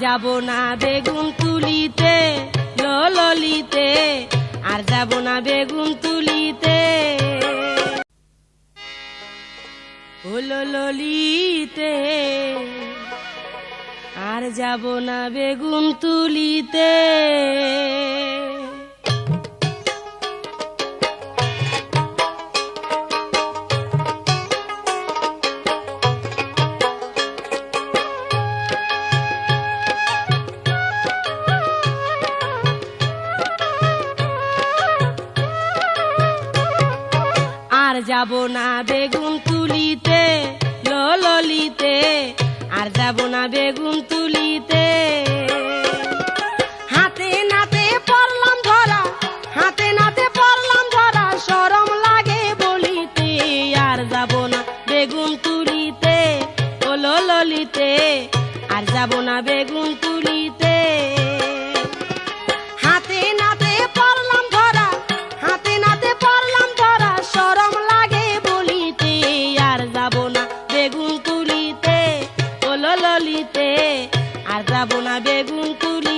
যাব না বেগুন তুলিতে ললিতে, আর যাব না বেগুন তুলিতে হলো ললিতে, আর যাব না বেগুন তুলিতে। আর যাব না বেগুন তুলিতে ললিতে, আর যাব না বেগুন তুলিতে। হাতে নাতে পড়লাম ধরা, হাতে নাতে পড়লাম ধরা, শরম লাগে বলিতে। আর যাব না বেগুন তুলিতে ললিতে, আর যাব না বেগুন তুলিতে। হাতে নাতে পড়লাম ধরা, হাতে নাতে পড়লাম ধরা, শরম লাগে বলিতে। আর যাব না বেগুন তুলিতে ললিতে, আর যাব না বেগুন তুলিতে।